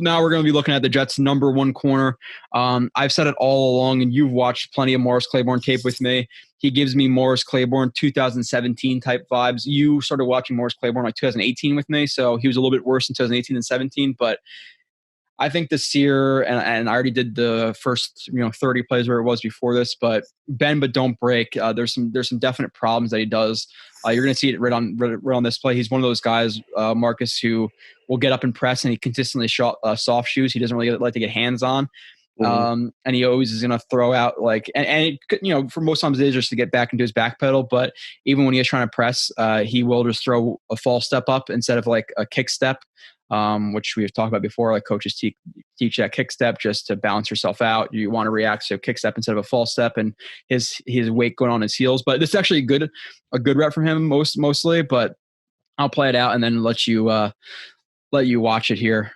Now we're going to be looking at the Jets' number one corner. I've said it all along, and you've watched plenty of Morris Claiborne tape with me. He gives me Morris Claiborne 2017 type vibes. You started watching Morris Claiborne like 2018 with me, so he was a little bit worse in 2018 than 17. But I think this year, and I already did the first 30 plays where it was before this, but bend but don't break. There's some definite problems that he does. You're going to see it right on this play. He's one of those guys, Marcus, who will get up and press, and he consistently soft shoes. He doesn't really like to get hands on. And he always is going to throw out for most times it is just to get back into his back pedal. But even when he is trying to press, he will just throw a false step up instead of like a kick step, which we've talked about before. Like coaches teach that kick step just to balance yourself out. You want to react to a kick step instead of a false step, and his weight going on his heels. But this is actually a good rep from him mostly. But I'll play it out and then let you watch it here.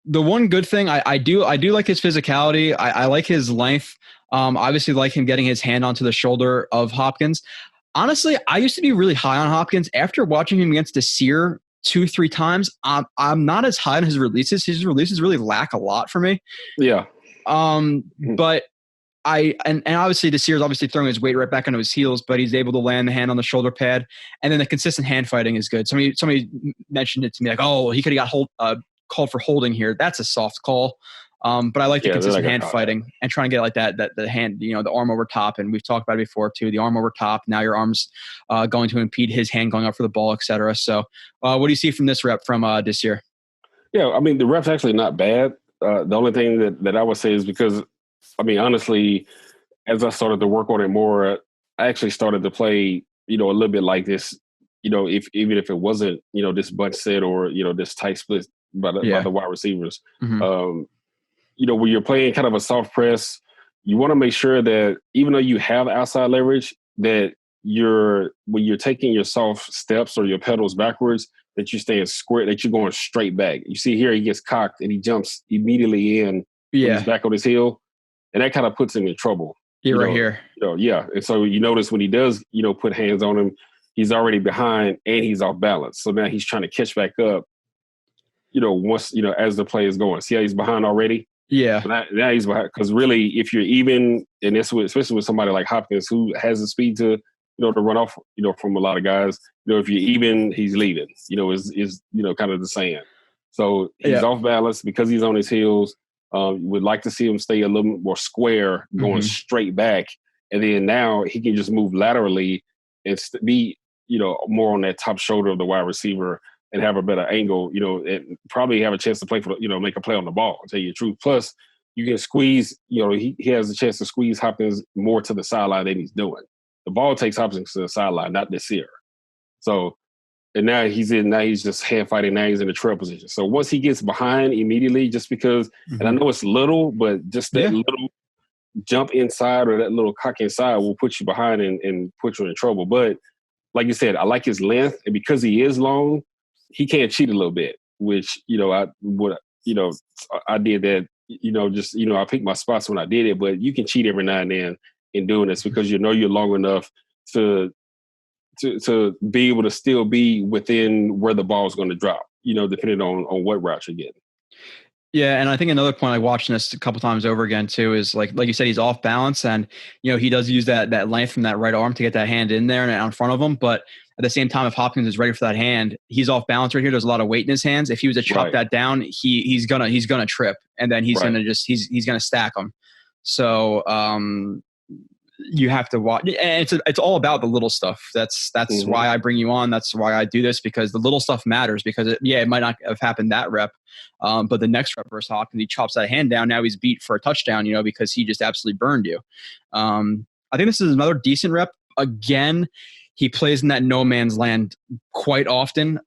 The one good thing I do like his physicality. I like his length. Obviously like him getting his hand onto the shoulder of Hopkins. Honestly, I used to be really high on Hopkins. After watching him against Desir 2-3 times, I'm not as high on his releases. His releases really lack a lot for me. Yeah. But and obviously Desir is obviously throwing his weight right back onto his heels, but he's able to land the hand on the shoulder pad, and then the consistent hand fighting is good. Somebody mentioned it to me like, oh, he could have got called for holding here. That's a soft call. But I like the consistent hand fighting and trying to get like that the hand, the arm over top. And we've talked about it before too, the arm over top. Now your arm's going to impede his hand going up for the ball, et cetera. So what do you see from this rep from Desir? Yeah, I mean, the rep's actually not bad. The only thing that I would say is because, I mean, honestly, as I started to work on it more, I actually started to play, a little bit like this, even if it wasn't, this bunch set or, this tight split by the wide receivers. Mm-hmm. When you're playing kind of a soft press, you want to make sure that even though you have outside leverage, that when you're taking your soft steps or your pedals backwards, that you're staying square, that you're going straight back. You see here, he gets cocked and he jumps immediately in when he's back on his heel, and that kind of puts him in trouble. Right here. And so you notice when he does, put hands on him, he's already behind and he's off balance. So now he's trying to catch back up, once, as the play is going. See how he's behind already? Yeah. So now he's behind. Because really, if you're even, and especially with somebody like Hopkins who has the speed to run off, from a lot of guys, if you're even, he's leaving, is kind of the saying. So he's off balance because he's on his heels. Would like to see him stay a little bit more square, going straight back. And then now he can just move laterally and be, more on that top shoulder of the wide receiver and have a better angle, and probably have a chance to play for, make a play on the ball, to tell you the truth. Plus, you can squeeze, he has a chance to squeeze Hopkins more to the sideline than he's doing. The ball takes Hopkins to the sideline, not Desir. So, and now he's just hand fighting, now he's in the trail position. So once he gets behind immediately, just because, and I know it's little, but just that little jump inside or that little cock inside will put you behind and put you in trouble. But like you said, I like his length, and because he is long, he can cheat a little bit, which, I did that, I picked my spots when I did it, but you can cheat every now and then in doing this because you're long enough to be able to still be within where the ball is going to drop, depending on what route you're getting. Yeah, and I think another point, like watching this a couple times over again too, is like you said, he's off balance, and he does use that length from that right arm to get that hand in there and out in front of him. But at the same time, if Hopkins is ready for that hand, he's off balance right here. There's a lot of weight in his hands. If he was to chop that down, he's gonna trip, and then he's gonna stack him. So you have to watch, and it's all about the little stuff. That's why I bring you on. That's why I do this, because the little stuff matters. Because it might not have happened that rep, but the next rep versus Hopkins, he chops that hand down. Now he's beat for a touchdown, because he just absolutely burned you. I think this is another decent rep. Again, he plays in that no man's land quite often.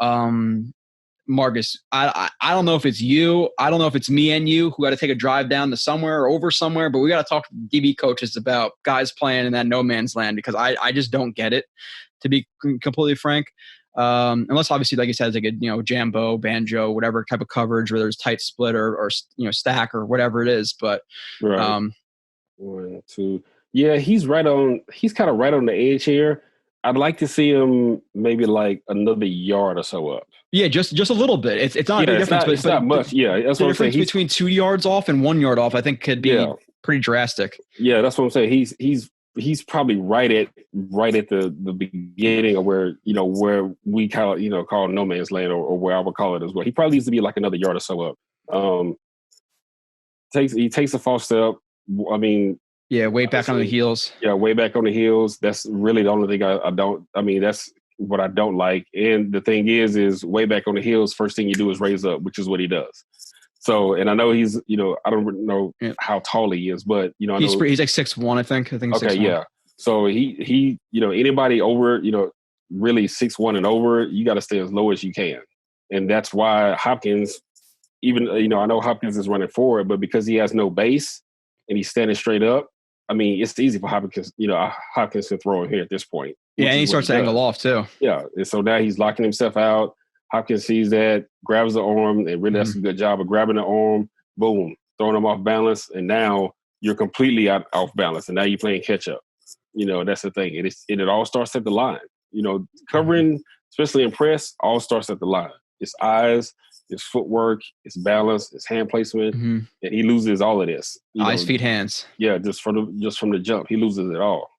Marcus, I don't know if it's you. I don't know if it's me and you who got to take a drive down to somewhere or over somewhere, but we got to talk to DB coaches about guys playing in that no man's land, because I just don't get it, to be completely frank. Unless obviously, like you said, it's like a, jambo, banjo, whatever type of coverage, whether it's tight split or stack or whatever it is. But right. 1, 2. Yeah, he's kind of right on the edge here. I'd like to see him maybe like another yard or so up. Yeah, just a little bit. It's not a Yeah, big difference, it's not much. Yeah, that's the what I'm saying. difference between 2 yards off and 1 yard off, I think, could Yeah, be pretty drastic. yeah, that's what I'm saying. He's probably right at the beginning of where we call no man's land, or where I would call it as well. He probably needs to be like another yard or so up. He takes a false step. I mean, Yeah, way back on the heels. Yeah, way back on the heels. That's really the only thing I don't. I mean, that's what I don't like. And the thing is way back on the heels, first thing you do is raise up, which is what he does. So, and I know he's, I don't know how tall he is, but I know he's like 6'1", I think. I think. Okay, 6'1". yeah. So he anybody over really 6'1" and over, you got to stay as low as you can, and that's why Hopkins, even I know Hopkins is running forward, but because he has no base and he's standing straight up, I mean, it's easy for Hopkins to throw him here at this point. Yeah, and he starts to angle off too. Yeah, and so now he's locking himself out. Hopkins sees that, grabs the arm, and really does a good job of grabbing the arm. Boom, throwing him off balance, and now you're completely off balance, and now you're playing catch up. That's the thing. It all starts at the line. Covering, especially in press, all starts at the line. It's eyes, it's footwork, it's balance, it's hand placement, and he loses all of this. Eyes, feet, hands. Yeah, just from the jump, he loses it all.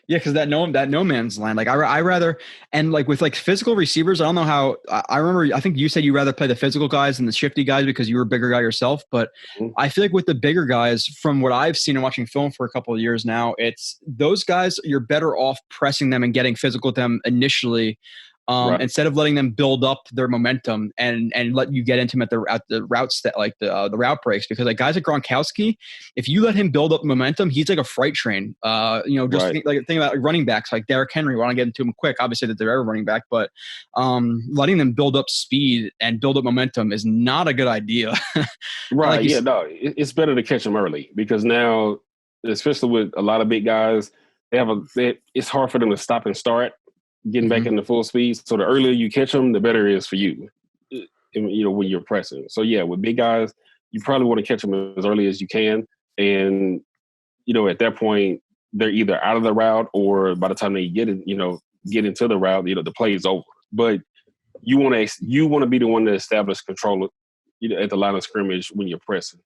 Yeah, because that no man's land. Like I rather, and like with like physical receivers, I don't know how. I remember, I think you said you rather play the physical guys than the shifty guys because you were a bigger guy yourself. But I feel like with the bigger guys, from what I've seen and watching film for a couple of years now, it's those guys you're better off pressing them and getting physical with them initially. Right. Instead of letting them build up their momentum and let you get into them at the route the route breaks, because like guys like Gronkowski, if you let him build up momentum, he's like a freight train. Think about like running backs like Derrick Henry. We want to get into him quick. Obviously that they're ever running back, but letting them build up speed and build up momentum is not a good idea. Right? It's better to catch them early, because now, especially with a lot of big guys, it's hard for them to stop and start getting back into full speed. So the earlier you catch them, the better it is for you, when you're pressing. So yeah, with big guys, you probably want to catch them as early as you can. And, at that point, they're either out of the route, or by the time they get into the route, the play is over. But you want to be the one to establish control at the line of scrimmage when you're pressing.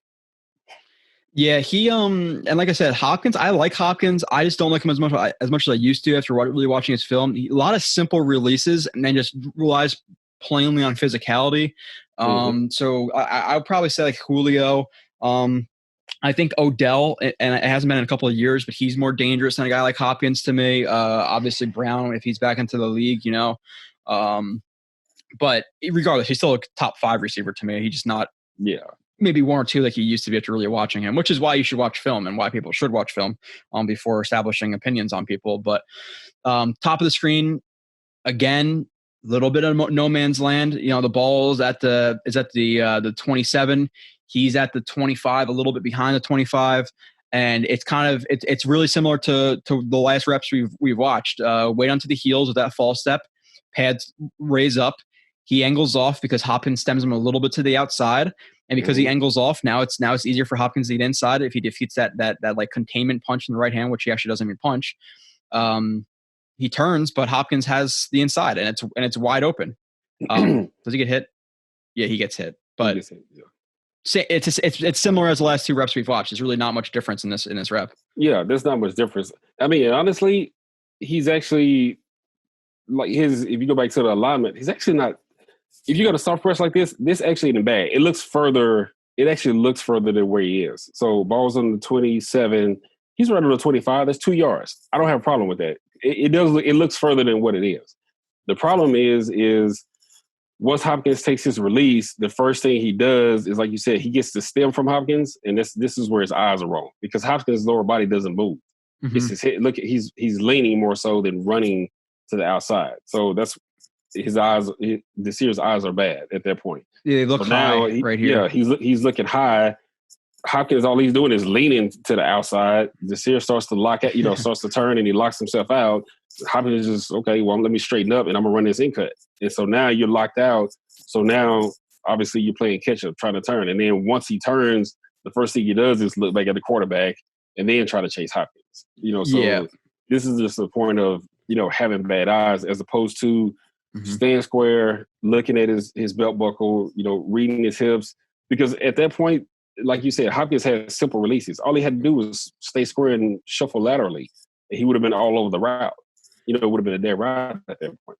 Yeah, he and like I said, Hopkins. I like Hopkins. I just don't like him as much as I used to after really watching his film. A lot of simple releases, and then just relies plainly on physicality. So I would probably say like Julio. I think Odell, and it hasn't been in a couple of years, but he's more dangerous than a guy like Hopkins to me. Obviously Brown, if he's back into the league, But regardless, he's still a top 5 receiver to me. He's just not. Yeah. Maybe 1 or 2 like he used to be after really watching him, which is why you should watch film and why people should watch film before establishing opinions on people. But top of the screen, again, a little bit of no man's land. The ball is at the 27. He's at the 25, a little bit behind the 25. And it's really similar to the last reps we've watched. Wait onto the heels with that false step, pads raise up. He angles off because Hopkins stems him a little bit to the outside. And because he angles off, now it's easier for Hopkins to get inside if he defeats that like containment punch in the right hand, which he actually doesn't even punch. He turns, but Hopkins has the inside, and it's wide open. Does he get hit? Yeah, he gets hit. But it's similar as the last 2 reps we've watched. There's really not much difference in this rep. Yeah, there's not much difference. I mean, honestly, he's actually like if you go back to the alignment, he's actually not. If you got a soft press like this actually isn't bad. It actually looks further than where he is. So ball's on the 27. He's right on the 25. That's 2 yards. I don't have a problem with that. It looks further than what it is. The problem is once Hopkins takes his release, the first thing he does is, like you said, he gets the stem from Hopkins, and this is where his eyes are wrong, because Hopkins' lower body doesn't move. It's his head. Look, he's leaning more so than running to the outside. So that's his eyes. Desir's eyes are bad at that point. Yeah, they look high right here. Yeah, he's looking high. Hopkins, all he's doing is leaning to the outside. Desir starts to lock at, starts to turn, and he locks himself out. Hopkins is just, okay, well, let me straighten up, and I'm gonna run this in cut. And so now you're locked out. So now, obviously, you're playing catch up, trying to turn. And then once he turns, the first thing he does is look back at the quarterback and then try to chase Hopkins. This is just the point of having bad eyes, as opposed to staying square, looking at his belt buckle, reading his hips. Because at that point, like you said, Hopkins had simple releases. All he had to do was stay square and shuffle laterally, and he would have been all over the route. It would have been a dead route at that point.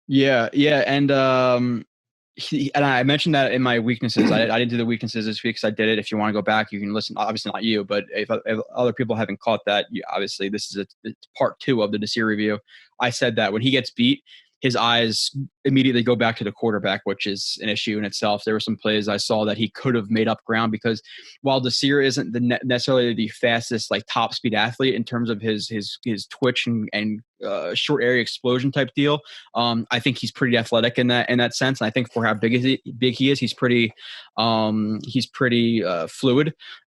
Yeah, and and I mentioned that in my weaknesses. I didn't do the weaknesses this week because I did it. If you want to go back, you can listen. Obviously not you, but if other people haven't caught that, obviously this is it's part 2 of the Desir review. I said that when he gets beat, his eyes immediately go back to the quarterback, which is an issue in itself. There were some plays I saw that he could have made up ground because while Desir isn't necessarily the fastest, like top speed athlete in terms of his twitch and short area explosion type deal, I think he's pretty athletic in that sense. And I think for how big he is, he's pretty fluid. I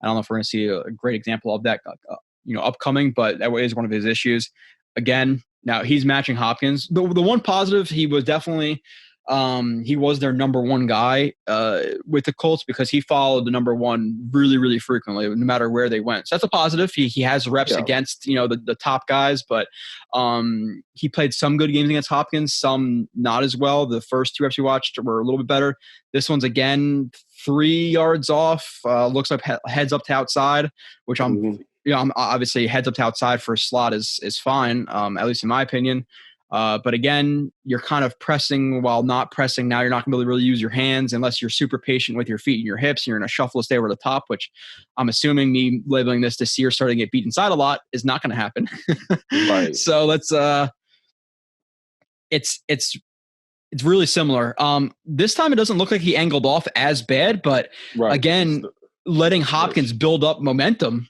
don't know if we're going to see a great example of that, upcoming, but that is one of his issues. Again, now he's matching Hopkins. The one positive, he was definitely he was their number 1 guy with the Colts because he followed the number 1 really, really frequently, no matter where they went. So that's a positive. He has reps against the top guys, but he played some good games against Hopkins, some not as well. The first 2 reps we watched were a little bit better. This one's again 3 yards off. Looks like heads up to outside, which I'm obviously heads up to outside for a slot is fine, at least in my opinion. But again, you're kind of pressing while not pressing. Now you're not going to really use your hands unless you're super patient with your feet and your hips. And you're going to shuffle to stay over the top, which I'm assuming me labeling this Desir starting to get beat inside a lot is not going to happen. Right. So let's it's really similar. This time it doesn't look like he angled off as bad, but again, letting Hopkins build up momentum,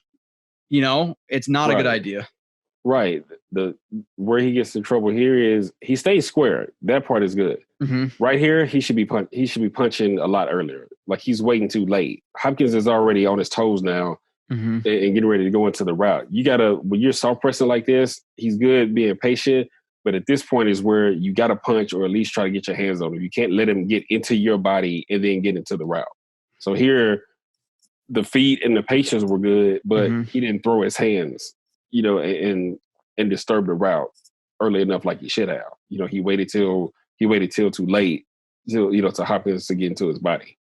it's not a good idea. Right. Where he gets in trouble here is he stays square. That part is good. Mm-hmm. Right here, he should be punching a lot earlier. Like he's waiting too late. Hopkins is already on his toes now and getting ready to go into the route. You gotta, when you're soft pressing like this, he's good being patient. But at this point is where you gotta punch or at least try to get your hands on him. You can't let him get into your body and then get into the route. So here, the feet and the patience were good, but he didn't throw his hands, and disturb the route early enough like he should have. He waited till too late to Hopkins to get into his body.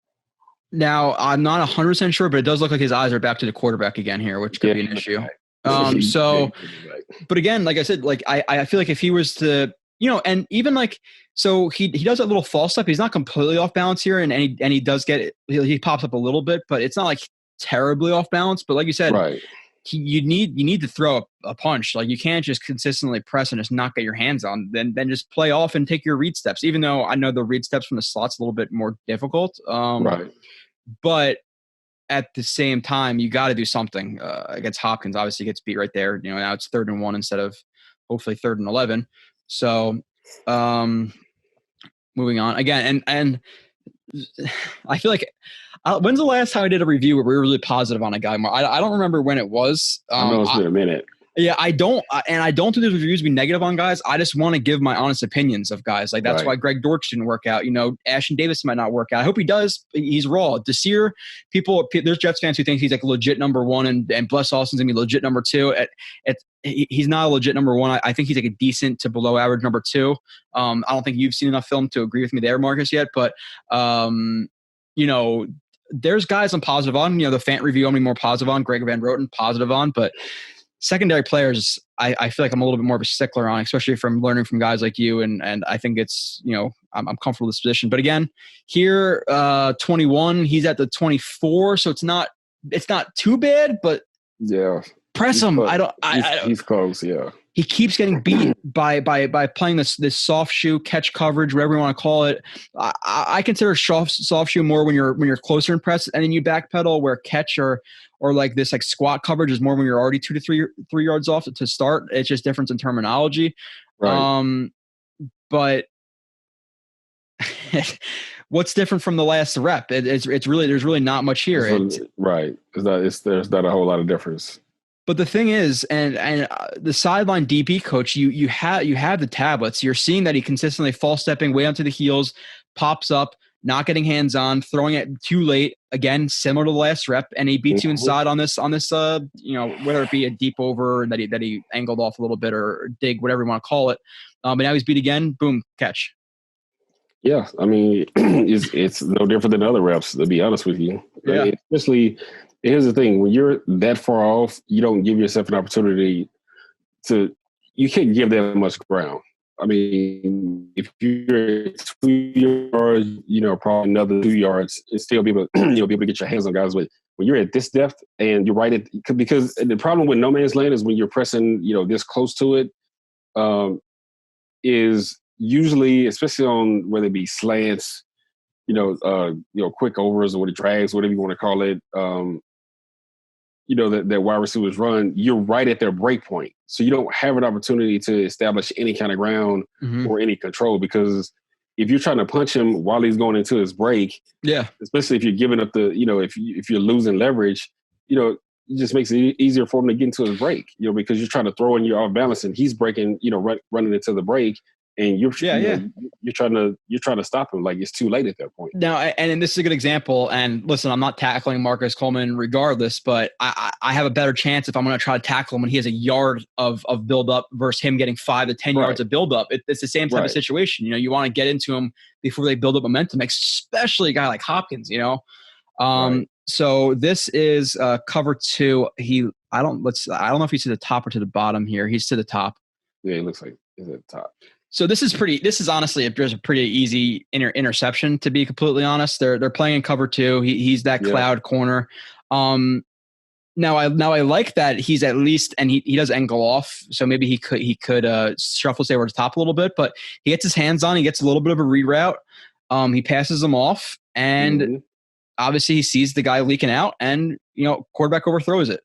Now, I'm not 100% sure, but it does look like his eyes are back to the quarterback again here, which could be an issue. But again, like I said, like I feel like if he was to, and even like, so he does that little false step. He's not completely off balance here, and he does get it. He pops up a little bit, but it's not like terribly off balance. But like you said, right. You need to throw a punch. Like you can't just consistently press and just not get your hands on. Then just play off and take your read steps. Even though I know the read steps from the slot's a little bit more difficult. Right. But at the same time, you got to do something against Hopkins. Obviously, he gets beat right there. Now it's 3rd and 1 instead of hopefully 3rd and 11. So moving on again, and I feel like. When's the last time I did a review where we were really positive on a guy? I don't remember when it was. I know it's been a minute. Yeah, I don't do these reviews to be negative on guys. I just want to give my honest opinions of guys. Like that's why Greg Dortch didn't work out. Ashton Davis might not work out. I hope he does. He's raw. Desir, there's Jets fans who think he's like a legit number 1, and Bless Austin's gonna be legit number 2. He's not a legit number 1. I think he's like a decent to below average number 2. I don't think you've seen enough film to agree with me there, Marcus, yet. But there's guys I'm positive on. The Fant review I'm more positive on. Greg Van Roten positive on, but secondary players, I feel like I'm a little bit more of a stickler on, especially from learning from guys like you. And I think it's, I'm comfortable with this position. But again, here, 21, he's at the 24. So it's not too bad, but yeah, press him. He's close. Yeah. He keeps getting beat by playing this soft shoe catch coverage, whatever you want to call it. I consider soft shoe more when you're closer in press, and then you backpedal where catch or like this like squat coverage is more when you're already 2 to 3 yards off to start. It's just difference in terminology. Right. But what's different from the last rep? It's really there's really not much here. Right. There's not a whole lot of difference. But the thing is, and the sideline DB coach, you have the tablets. You're seeing that he consistently false stepping way onto the heels, pops up, not getting hands on, throwing it too late. Again, similar to the last rep, and he beats you inside on this. Whether it be a deep over that he angled off a little bit or dig, whatever you want to call it. But now he's beat again. Boom, catch. Yeah, I mean, it's no different than other reps, to be honest with you. Yeah. Especially, here's the thing: when you're that far off, you don't give yourself an opportunity to. You can't give that much ground. I mean, if you're 2 yards, probably another 2 yards, and still be able, be able to get your hands on guys. But when you're at this depth and you're right at, because the problem with no man's land is when you're pressing, this close to it, is usually, especially on whether it be slants, quick overs or what it drags, whatever you want to call it, that wide receivers run, you're right at their break point. So you don't have an opportunity to establish any kind of ground or any control, because if you're trying to punch him while he's going into his break, especially if you're giving up the, if you're losing leverage, it just makes it easier for him to get into his break, because you're trying to throw in your off balance and he's breaking, running into the break. And you're trying to stop him. Like, it's too late at that point. Now, and this is a good example. And listen, I'm not tackling Marcus Coleman regardless, but I have a better chance if I'm going to try to tackle him when he has a yard of build up versus him getting 5 to 10 yards of build up. It's the same type of situation. You want to get into him before they build up momentum, especially a guy like Hopkins. So this is cover 2. I don't know if he's to the top or to the bottom here. He's to the top. Yeah, it looks like he's at the top. So this is honestly there's a pretty easy interception, to be completely honest. They're playing in cover 2. He's that cloud corner. Now I like that he's at least, and he does angle off, so maybe he could shuffle stay over the top a little bit, but he gets his hands on, he gets a little bit of a read route. He passes him off, and obviously he sees the guy leaking out, and quarterback overthrows it.